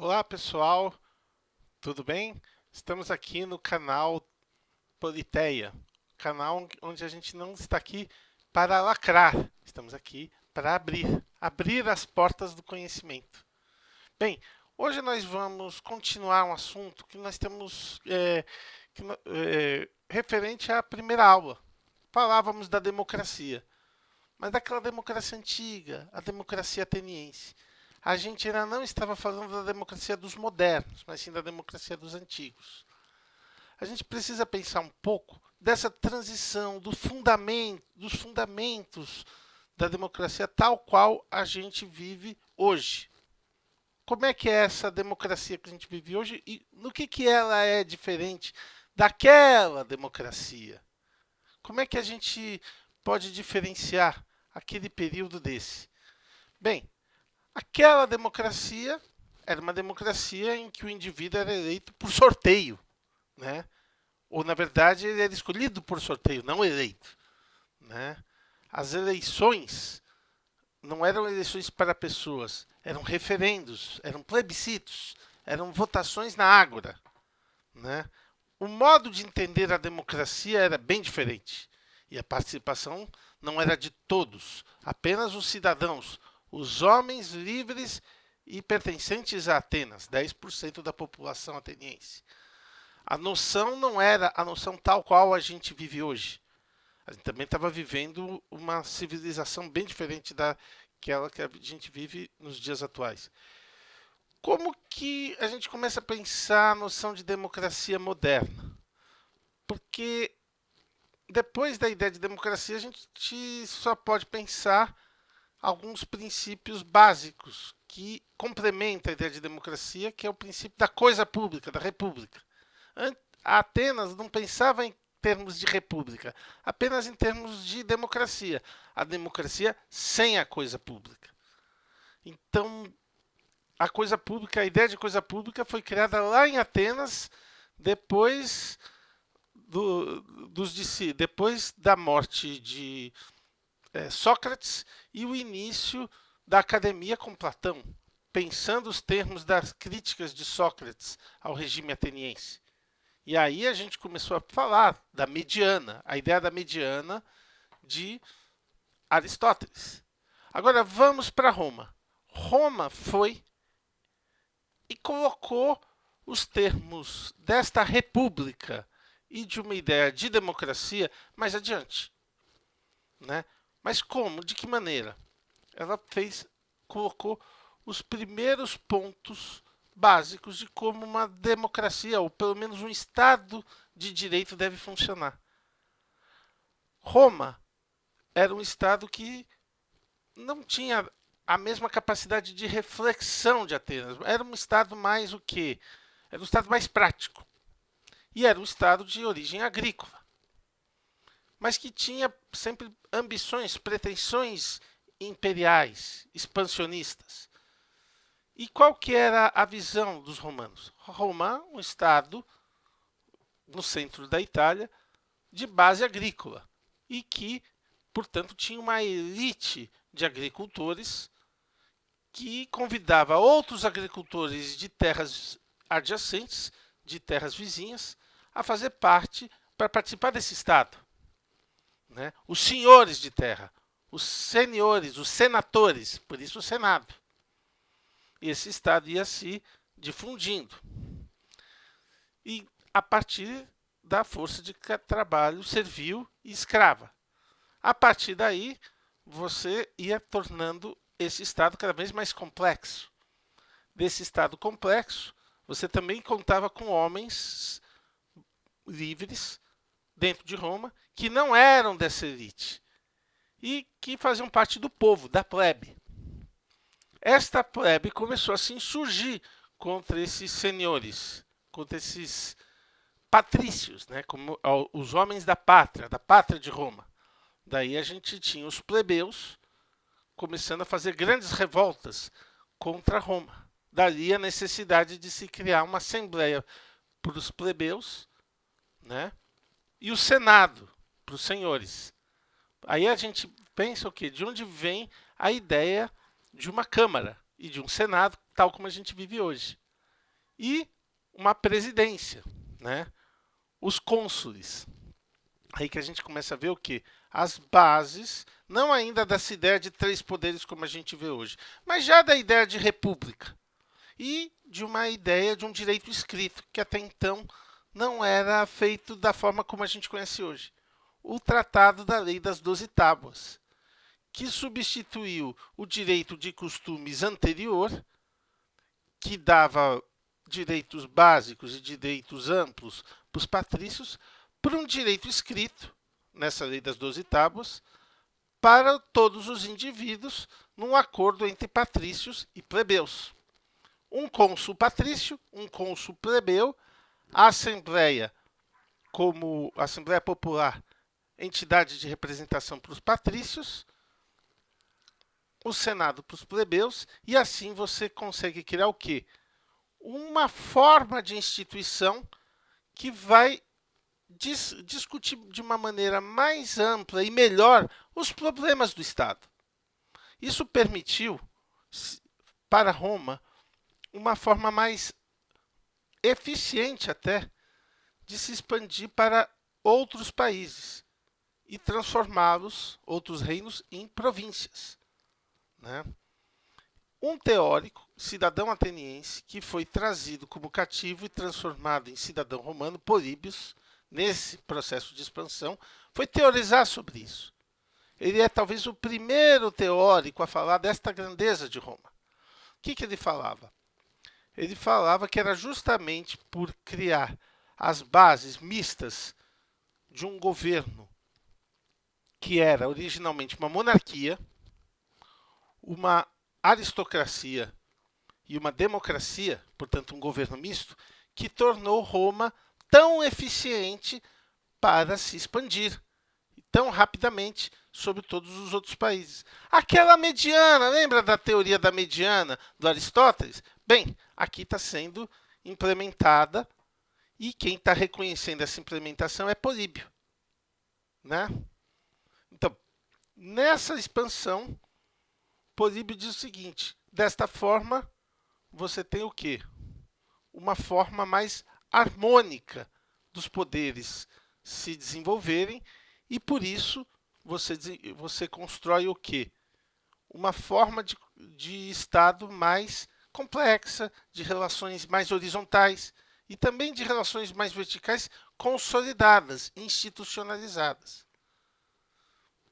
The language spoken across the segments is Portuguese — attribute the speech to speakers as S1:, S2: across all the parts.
S1: Olá pessoal, tudo bem? Estamos aqui no canal Politeia, canal onde a gente não está aqui para lacrar, estamos aqui para abrir as portas do conhecimento. Bem, hoje nós vamos continuar um assunto que nós temos referente à primeira aula. Falávamos da democracia, mas daquela democracia antiga, a democracia ateniense. A gente ainda não estava falando da democracia dos modernos, mas sim da democracia dos antigos. A gente precisa pensar um pouco dessa transição dos fundamentos da democracia tal qual a gente vive hoje. Como é que é essa democracia que a gente vive hoje e no que ela é diferente daquela democracia? Como é que a gente pode diferenciar aquele período desse? Bem, aquela democracia era uma democracia em que o indivíduo era eleito por sorteio, né? Ou na verdade ele era escolhido por sorteio, não eleito, né? As eleições não eram eleições para pessoas, eram referendos, eram plebiscitos, eram votações na ágora, né? O modo de entender a democracia era bem diferente e a participação não era de todos, apenas os cidadãos, os homens livres e pertencentes a Atenas, 10% da população ateniense. A noção não era a noção tal qual a gente vive hoje. A gente também estava vivendo uma civilização bem diferente daquela que a gente vive nos dias atuais. Como que a gente começa a pensar a noção de democracia moderna? Porque depois da ideia de democracia, a gente só pode pensar alguns princípios básicos que complementam a ideia de democracia, que é o princípio da coisa pública, da república. A Atenas não pensava em termos de república, apenas em termos de democracia. A democracia sem a coisa pública. Então, a coisa pública, a ideia de coisa pública foi criada lá em Atenas, depois depois da morte de Sócrates e o início da academia com Platão, pensando os termos das críticas de Sócrates ao regime ateniense. E aí a gente começou a falar da mediana, a ideia da mediana de Aristóteles. Agora vamos para Roma. Roma foi e colocou os termos desta república e de uma ideia de democracia mais adiante, né? Mas como? De que maneira? Ela colocou os primeiros pontos básicos de como uma democracia, ou pelo menos um Estado de direito deve funcionar. Roma era um Estado que não tinha a mesma capacidade de reflexão de Atenas. Era um Estado mais o quê? Era um Estado mais prático. E era um Estado de origem agrícola. Mas que tinha sempre ambições, pretensões imperiais, expansionistas. E qual que era a visão dos romanos? Roma, um estado no centro da Itália, de base agrícola, e que, portanto, tinha uma elite de agricultores que convidava outros agricultores de terras adjacentes, de terras vizinhas, a fazer parte, para participar desse estado. Né? Os senhores de terra, os senhores, os senatores, por isso o Senado. E esse estado ia se difundindo. E a partir da força de trabalho servil e escrava. A partir daí, você ia tornando esse estado cada vez mais complexo. Desse estado complexo, você também contava com homens livres dentro de Roma que não eram dessa elite e que faziam parte do povo, da plebe. Esta plebe começou a se insurgir contra esses senhores, contra esses patrícios, né, como os homens da pátria de Roma. Daí a gente tinha os plebeus começando a fazer grandes revoltas contra Roma. Daí a necessidade de se criar uma assembleia para os plebeus, né, e o Senado para os senhores. Aí a gente pensa o quê? De onde vem a ideia de uma Câmara e de um Senado, tal como a gente vive hoje. e uma presidência, né? Os cônsules. Aí que a gente começa a ver o quê? As bases, não ainda dessa ideia de 3 poderes como a gente vê hoje, mas já da ideia de república e de uma ideia de um direito escrito, que até então não era feito da forma como a gente conhece hoje. O Tratado da Lei das 12 Tábuas, que substituiu o direito de costumes anterior, que dava direitos básicos e direitos amplos para os patrícios, por um direito escrito, nessa Lei das 12 Tábuas, para todos os indivíduos, num acordo entre patrícios e plebeus. Um cônsul patrício, um cônsul plebeu, a Assembleia, como Assembleia Popular, entidade de representação para os patrícios, o Senado para os plebeus, e assim você consegue criar o quê? Uma forma de instituição que vai discutir de uma maneira mais ampla e melhor os problemas do Estado. Isso permitiu para Roma uma forma mais eficiente até de se expandir para outros países e transformá-los, outros reinos, em províncias, né? Um teórico, cidadão ateniense, que foi trazido como cativo e transformado em cidadão romano, Políbios, nesse processo de expansão, foi teorizar sobre isso. Ele é talvez o primeiro teórico a falar desta grandeza de Roma. O que ele falava? Ele falava que era justamente por criar as bases mistas de um governo que era originalmente uma monarquia, uma aristocracia e uma democracia, portanto um governo misto, que tornou Roma tão eficiente para se expandir tão rapidamente sobre todos os outros países. Aquela mediana, lembra da teoria da mediana do Aristóteles? Bem, aqui está sendo implementada e quem está reconhecendo essa implementação é Políbio, né? Então, nessa expansão, Políbio diz o seguinte: desta forma, você tem o quê? Uma forma mais harmônica dos poderes se desenvolverem e, por isso, você constrói o quê? Uma forma de Estado mais complexa, de relações mais horizontais e também de relações mais verticais consolidadas, institucionalizadas.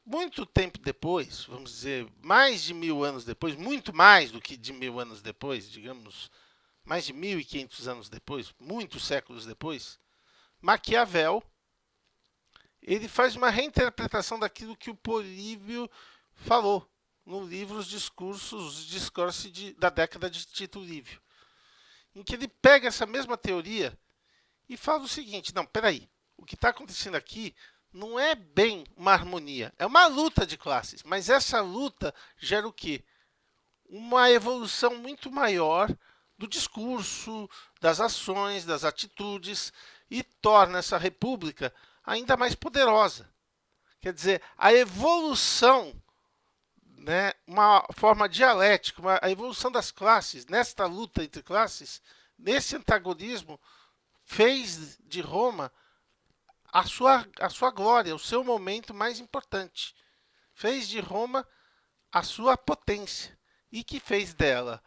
S1: Muito tempo depois, vamos dizer, mais de 1000 anos depois, muito mais do que de 1000 anos depois, digamos, mais de 1500 anos depois, muitos séculos depois, Maquiavel, ele faz uma reinterpretação daquilo que o Políbio falou no livro Os Discursos da década de Tito Livio, em que ele pega essa mesma teoria e fala o seguinte: não, peraí, o que está acontecendo aqui não é bem uma harmonia, é uma luta de classes, mas essa luta gera o quê? Uma evolução muito maior do discurso, das ações, das atitudes e torna essa república ainda mais poderosa. Quer dizer, a evolução, né, uma forma dialética, a evolução das classes, nesta luta entre classes, nesse antagonismo, fez de Roma a sua glória, o seu momento mais importante. Fez de Roma a sua potência e que fez dela,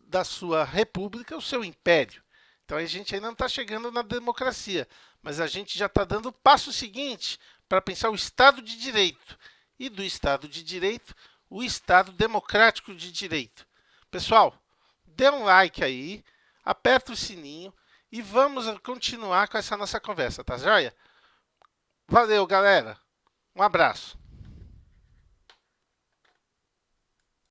S1: da sua república, o seu império. Então a gente ainda não está chegando na democracia, mas a gente já está dando o passo seguinte para pensar o Estado de Direito. E do Estado de Direito, o Estado democrático de direito. Pessoal, dê um like aí, aperta o sininho e vamos continuar com essa nossa conversa, tá joia? Valeu, galera. Um abraço.